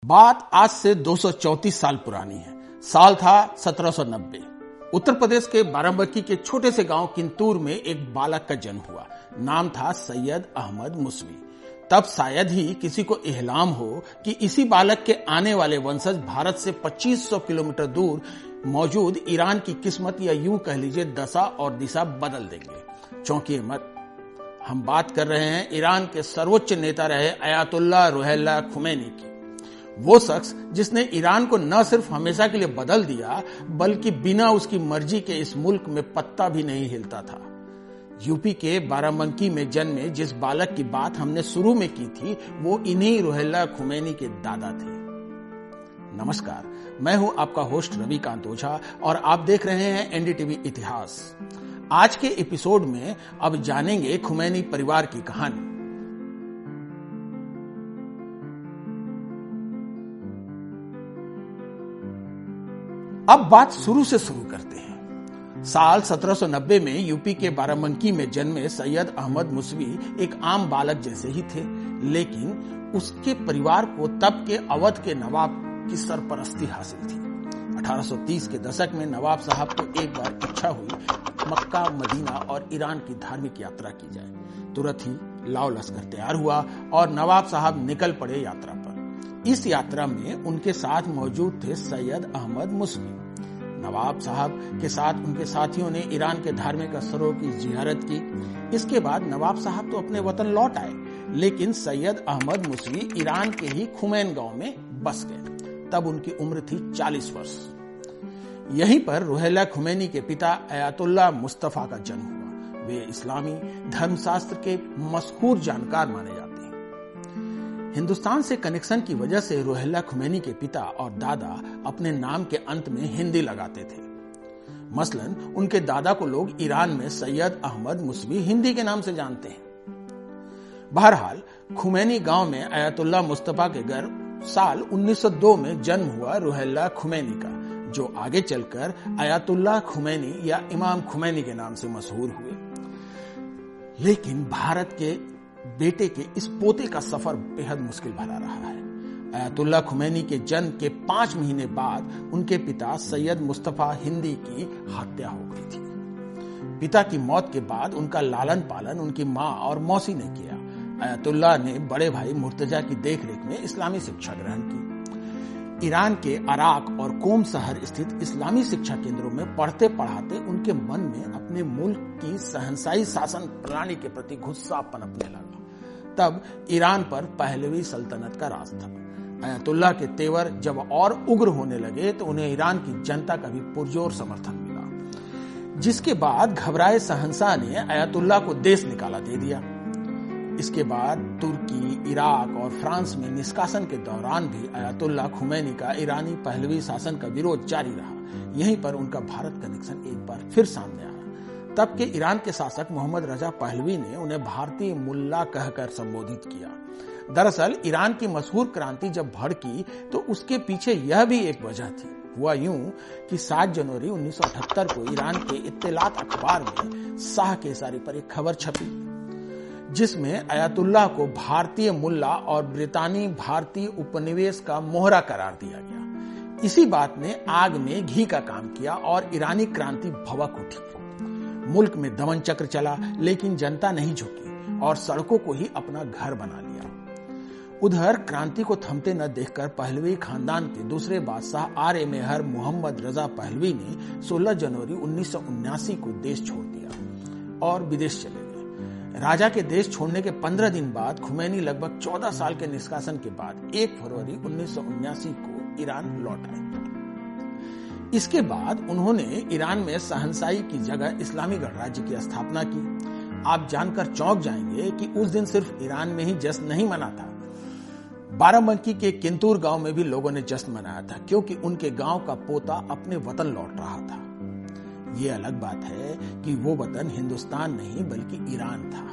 बात आज से 234 साल पुरानी है। साल था 1790। उत्तर प्रदेश के बाराबंकी के छोटे से गांव किंतूर में एक बालक का जन्म हुआ। नाम था सैयद अहमद मुसवी। तब शायद ही किसी को इल्हाम हो कि इसी बालक के आने वाले वंशज भारत से 2500 किलोमीटर दूर मौजूद ईरान की किस्मत या यूं कह लीजिए दशा और दिशा बदल देंगे। चौंकिए मत, हम बात कर रहे हैं ईरान के सर्वोच्च नेता रहे अयातुल्लाह रुहुल्लाह खुमैनी की। वो शख्स जिसने ईरान को न सिर्फ हमेशा के लिए बदल दिया बल्कि बिना उसकी मर्जी के इस मुल्क में पत्ता भी नहीं हिलता था। यूपी के बाराबंकी में जन्मे जिस बालक की बात हमने शुरू में की थी वो इन्हीं रुहुल्लाह खुमैनी के दादा थे। नमस्कार, मैं हूं आपका होस्ट रविकांत ओझा और आप देख रहे हैं एनडीटीवी इतिहास। आज के एपिसोड में अब जानेंगे खुमैनी परिवार की कहानी। अब बात शुरू से शुरू करते हैं। साल 1790 में यूपी के बाराबंकी में जन्मे सैयद अहमद मुसवी एक आम बालक जैसे ही थे, लेकिन उसके परिवार को तब के अवध के नवाब की सरपरस्ती हासिल थी। 1830 के दशक में नवाब साहब को एक बार इच्छा हुई मक्का, मदीना और ईरान की धार्मिक यात्रा की जाए। तुरंत ही लाव लश्कर तैयार हुआ और नवाब साहब निकल पड़े यात्रा पर। इस यात्रा में उनके साथ मौजूद थे सैयद अहमद मुसवी। नवाब साहब के साथ उनके साथियों ने ईरान के धार्मिक स्थलों की जियारत की। इसके बाद नवाब साहब तो अपने वतन लौट आए, लेकिन सैयद अहमद मुसवी ईरान के ही खुमैन गांव में बस गए। तब उनकी उम्र थी 40 वर्ष। यहीं पर रुहुल्लाह खुमैनी के पिता अयातुल्लाह मुस्तफा का जन्म हुआ। वे इस्लामी धर्मशास्त्र के मशहूर जानकार माने जाते हैं। हिंदुस्तान से कनेक्शन की वजह से रुहुल्लाह खुमैनी के पिता और दादा अपने नाम के अंत में हिंदी लगाते थे। मसलन उनके दादा को लोग ईरान में सैयद अहमद मुसवी हिंदी के नाम से जानते हैं। बहरहाल खुमैनी गांव में अयातुल्लाह मुस्तफा के घर साल 1902 में जन्म हुआ रुहुल्लाह खुमैनी का, जो आगे चलकर अयातुल्लाह खुमैनी या इमाम खुमैनी के नाम से मशहूर हुए। लेकिन भारत के बेटे के इस पोते का सफर बेहद मुश्किल भरा रहा है। अयातुल्लाह खुमैनी के जन्म के 5 महीने बाद उनके पिता सैयद मुस्तफा हिंदी की हत्या हो गई थी। पिता की मौत के बाद उनका लालन पालन उनकी मां और मौसी ने किया। अयातुल्लाह ने बड़े भाई मुर्तजा की देखरेख में इस्लामी शिक्षा ग्रहण की। ईरान के अराक और कोम शहर स्थित इस्लामी शिक्षा केंद्रों में पढ़ते पढ़ाते उनके मन में अपने मुल्क की शहंशाही शासन प्रणाली के प्रति गुस्सा पनपने लगा। तब ईरान पर पहलवी सल्तनत का राज था। अयातुल्लाह के तेवर जब और उग्र होने लगे तो उन्हें ईरान की जनता का भी पुरजोर समर्थन मिला, जिसके बाद घबराए शहंशाह ने अयातुल्लाह को देश निकाला दे दिया। इसके बाद तुर्की, इराक और फ्रांस में निष्कासन के दौरान भी अयातुल्लाह खुमैनी का ईरानी पहलवी शासन का विरोध जारी रहा। यहीं पर उनका भारत कनेक्शन एक बार फिर सामने आया। तब के ईरान के शासक मोहम्मद रजा पहलवी ने उन्हें भारतीय मुल्ला कहकर संबोधित किया। दरअसल ईरान की मशहूर क्रांति जब भड़की तो उसके पीछे यह भी एक वजह थी। हुआ यूं कि 7 जनवरी 1978 को ईरान के इत्तेलात अखबार में शाह केसरी पर एक खबर छपी, जिसमें अयातुल्लाह को भारतीय मुल्ला और ब्रितानी भारतीय उपनिवेश का मोहरा करार दिया गया। इसी बात ने आग में घी का काम किया और ईरानी क्रांति भड़क उठी। मुल्क में दमन चक्र चला, लेकिन जनता नहीं झुकी और सड़कों को ही अपना घर बना लिया। उधर क्रांति को थमते न देखकर पहलवी खानदान के दूसरे बादशाह आर्य मेहर मोहम्मद रजा पहलवी ने 16 जनवरी 1979 को देश छोड़ दिया और विदेश चले गए। राजा के देश छोड़ने के 15 दिन बाद खुमैनी लगभग 14 साल के निष्कासन के बाद 1 फरवरी 1979 को ईरान लौट आए। इसके बाद उन्होंने ईरान में शहंशाही की जगह इस्लामी गणराज्य की स्थापना की। आप जानकर चौंक जाएंगे कि उस दिन सिर्फ ईरान में ही जश्न नहीं मना था, बाराबंकी के किंतूर गांव में भी लोगों ने जश्न मनाया था, क्योंकि उनके गांव का पोता अपने वतन लौट रहा था। ये अलग बात है कि वो वतन हिंदुस्तान नहीं बल्कि ईरान था।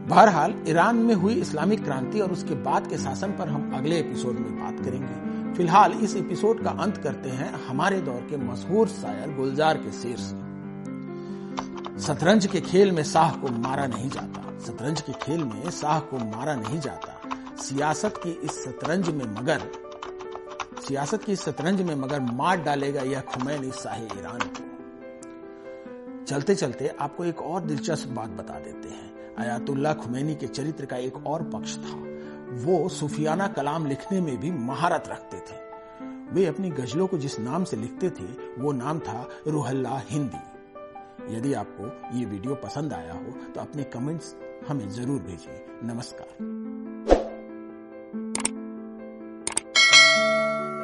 बहरहाल ईरान में हुई इस्लामिक क्रांति और उसके बाद के शासन पर हम अगले एपिसोड में बात करेंगे। फिलहाल इस एपिसोड का अंत करते हैं हमारे दौर के मशहूर शायर गुलजार के शेर से। शतरंज के खेल में शाह को मारा नहीं जाता, शतरंज के खेल में शाह को मारा नहीं जाता, सियासत की इस शतरंज में मगर मार डालेगा यह खुमैनी शाह ईरान को। चलते चलते आपको एक और दिलचस्प बात बता देते हैं। अयातुल्लाह खुमैनी के चरित्र का एक और पक्ष था। वो सूफियाना कलाम लिखने में भी महारत रखते थे। वे अपनी गजलों को जिस नाम से लिखते थे वो नाम था रूहुल्लाह हिंदी। यदि आपको ये वीडियो पसंद आया हो तो अपने कमेंट्स हमें जरूर भेजिए। नमस्कार।